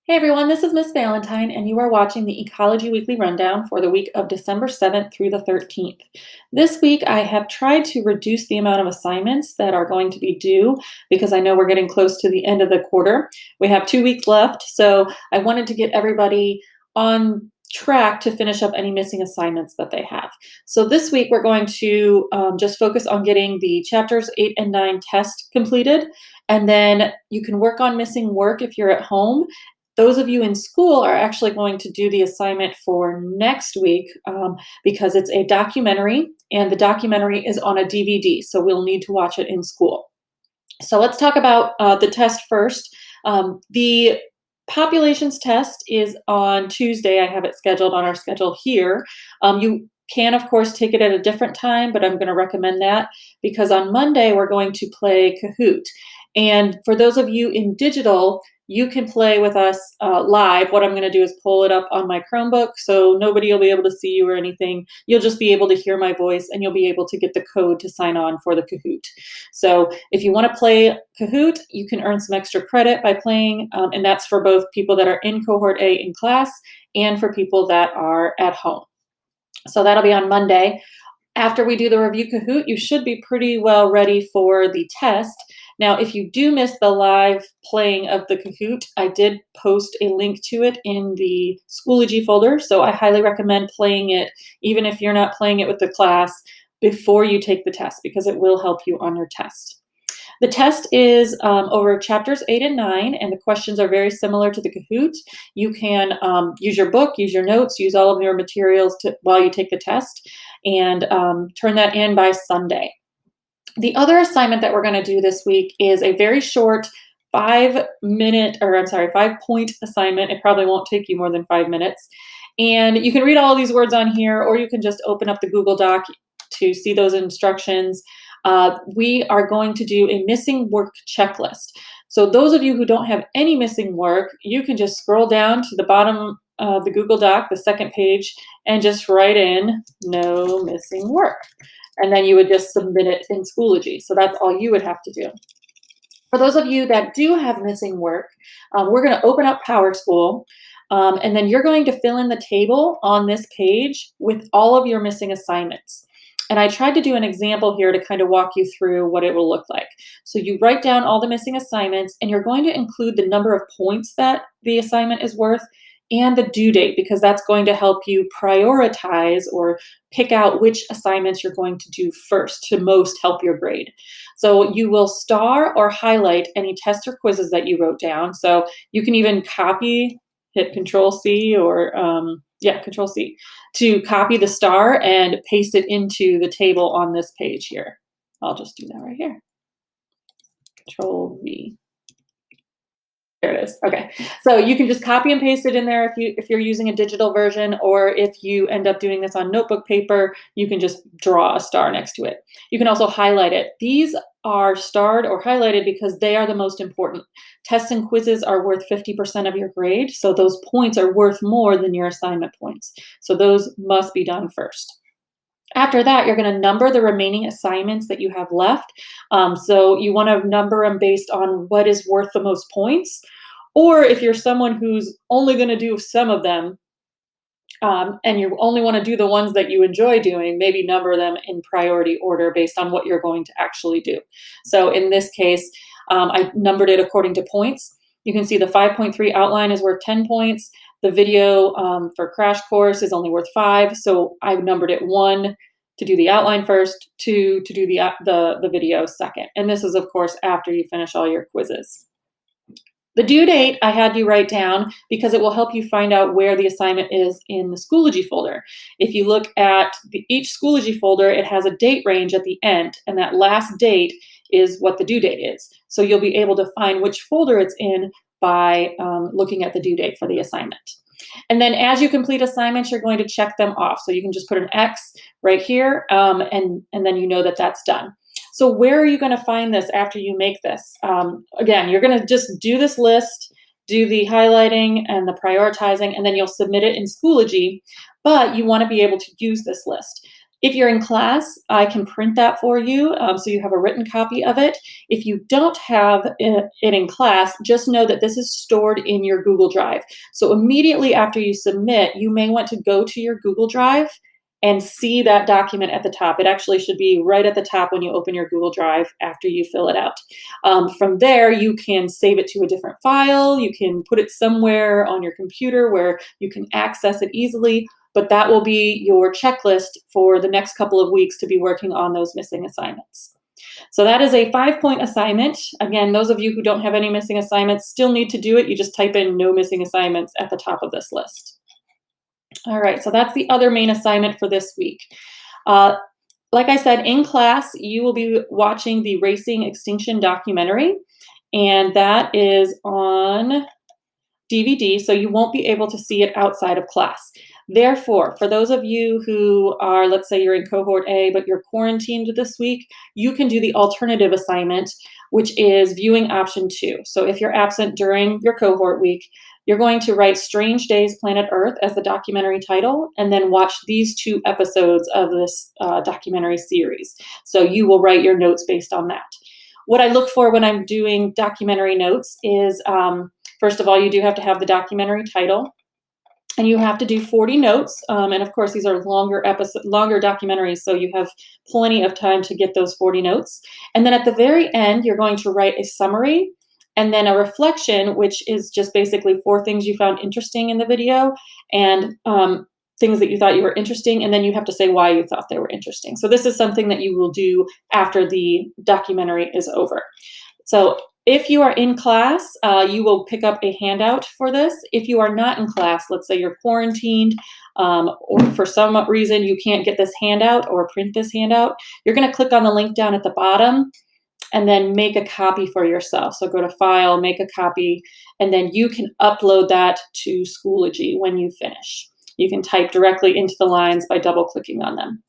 Hey everyone, this is Miss Valentine, and you are watching the Ecology Weekly Rundown for the week of December 7th through the 13th. This week, I have tried to reduce the amount of assignments that are going to be due because I know we're getting close to the end of the quarter. We have 2 weeks left, so I wanted to get everybody on track to finish up any missing assignments that they have. So this week, we're going to just focus on getting the chapters 8 and 9 test completed, and then you can work on missing work if you're at home. Those of you in school are actually going to do the assignment for next week because it's a documentary, and the documentary is on a DVD, so we'll need to watch it in school. So let's talk about the test first. The populations test is on Tuesday. I have it scheduled on our schedule here. You can, of course, take it at a different time, but I'm going to recommend that because on Monday we're going to play Kahoot. And for those of you in digital, you can play with us live. What I'm going to do is pull it up on my Chromebook, so nobody will be able to see you or anything. You'll just be able to hear my voice, and you'll be able to get the code to sign on for the Kahoot. So if you want to play Kahoot, you can earn some extra credit by playing, and that's for both people that are in Cohort A in class and for people that are at home. So that'll be on Monday. After we do the review Kahoot, you should be pretty well ready for the test. Now, if you do miss the live playing of the Kahoot, I did post a link to it in the Schoology folder, so I highly recommend playing it, even if you're not playing it with the class, before you take the test, because it will help you on your test. The test is over chapters 8 and 9, and the questions are very similar to the Kahoot. You can use your book, use your notes, use all of your materials while you take the test, and turn that in by Sunday. The other assignment that we're going to do this week is a very short 5-point assignment. It probably won't take you more than 5 minutes. And you can read all of these words on here, or you can just open up the Google Doc to see those instructions. We are going to do a missing work checklist. So those of you who don't have any missing work, you can just scroll down to the bottom of the Google Doc, the second page, and just write in no missing work. And then you would just submit it in Schoology. So that's all you would have to do. For those of you that do have missing work, we're going to open up PowerSchool, and then you're going to fill in the table on this page with all of your missing assignments. And I tried to do an example here to kind of walk you through what it will look like. So you write down all the missing assignments, and you're going to include the number of points that the assignment is worth and the due date, because that's going to help you prioritize or pick out which assignments you're going to do first to most help your grade. So you will star or highlight any tests or quizzes that you wrote down. So you can even copy, hit Control-C or Control-C to copy the star and paste it into the table on this page here. I'll just do that right here. Control-V. There it is. Okay, so you can just copy and paste it in there if you're using a digital version, or if you end up doing this on notebook paper, you can just draw a star next to it. You can also highlight it. These are starred or highlighted because they are the most important. Tests and quizzes are worth 50% of your grade, so those points are worth more than your assignment points. So those must be done first. After that, you're going to number the remaining assignments that you have left. So you want to number them based on what is worth the most points. Or if you're someone who's only going to do some of them, and you only want to do the ones that you enjoy doing, maybe number them in priority order based on what you're going to actually do. So in this case, I numbered it according to points. You can see the 5.3 outline is worth 10 points. The video for Crash Course is only worth 5, so I numbered it 1 to do the outline first, 2 to do the video second. And this is, of course, after you finish all your quizzes. The due date I had you write down because it will help you find out where the assignment is in the Schoology folder. If you look at each Schoology folder, it has a date range at the end, and that last date is what the due date is. So you'll be able to find which folder it's in by looking at the due date for the assignment. And then as you complete assignments, you're going to check them off. So you can just put an X right here, and then you know that that's done. So where are you going to find this after you make this? Again, you're going to just do this list, do the highlighting and the prioritizing, and then you'll submit it in Schoology, but you want to be able to use this list. If you're in class, I can print that for you, so you have a written copy of it. If you don't have it in class, just know that this is stored in your Google Drive. So immediately after you submit, you may want to go to your Google Drive and see that document at the top. It actually should be right at the top when you open your Google Drive after you fill it out. From there, you can save it to a different file. You can put it somewhere on your computer where you can access it easily, but that will be your checklist for the next couple of weeks to be working on those missing assignments. So that is a 5-point assignment. Again, those of you who don't have any missing assignments still need to do it. You just type in no missing assignments at the top of this list. All right, so that's the other main assignment for this week. Like I said, in class, you will be watching the Racing Extinction documentary, and that is on DVD, so you won't be able to see it outside of class. Therefore, for those of you who are, let's say you're in cohort A, but you're quarantined this week, you can do the alternative assignment, which is viewing option 2. So if you're absent during your cohort week, you're going to write Strange Days, Planet Earth as the documentary title, and then watch these 2 episodes of this documentary series. So you will write your notes based on that. What I look for when I'm doing documentary notes is, first of all, you do have to have the documentary title, and you have to do 40 notes. And of course, these are longer documentaries, so you have plenty of time to get those 40 notes. And then at the very end, you're going to write a summary and then a reflection, which is just basically 4 things you found interesting in the video and things that you thought you were interesting, and then you have to say why you thought they were interesting. So this is something that you will do after the documentary is over. So if you are in class, you will pick up a handout for this. If you are not in class, let's say you're quarantined, or for some reason you can't get this handout or print this handout, you're going to click on the link down at the bottom and then make a copy for yourself. So go to File, make a copy, and then you can upload that to Schoology when you finish. You can type directly into the lines by double-clicking on them.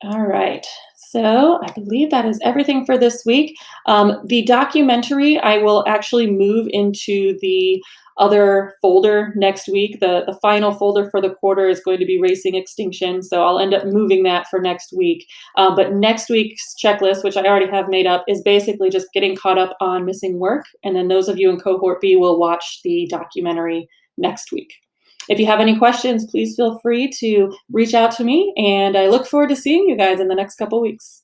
All right, so I believe that is everything for this week. The documentary I will actually move into the other folder next week. The final folder for the quarter is going to be Racing Extinction, so I'll end up moving that for next week. But next week's checklist, which I already have made up, is basically just getting caught up on missing work, and then those of you in cohort B will watch the documentary next week. If you have any questions, please feel free to reach out to me, and I look forward to seeing you guys in the next couple weeks.